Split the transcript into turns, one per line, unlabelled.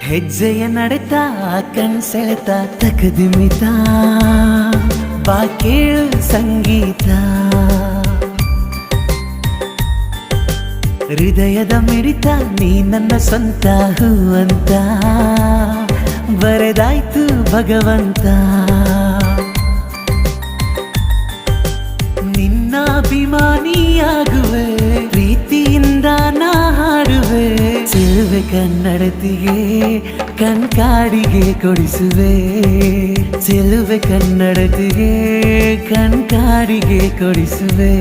ಹೆಜ್ಜೆಯ ನಡೆತ ಕಣ್ಸೆಳೆತ ತಕದಿಮಿತ ಬಾ ಕೇಳು ಸಂಗೀತ ಹೃದಯದ ಮಿಡಿತ ನೀ ನನ್ನ ಸ್ವಂತ ಹೂವಂತ ಬರೆದಾಯ್ತು ಭಗವಂತ ನಿನ್ನ ಅಭಿಮಾನಿಯಾಗುವೆ ಪ್ರೀತಿಯಿಂದ ನಾ ಹಾಡುವೆ ಚೆಲುವೆ ಕನ್ನಡತಿಗೆ ಕಣ್ಕಾಡಿಗೆ ಕೊಡಿಸುವೆ ಚೆಲುವೆ ಕನ್ನಡತಿಗೆ ಕಣ್ಕಾಡಿಗೆ ಕೊಡಿಸುವೆ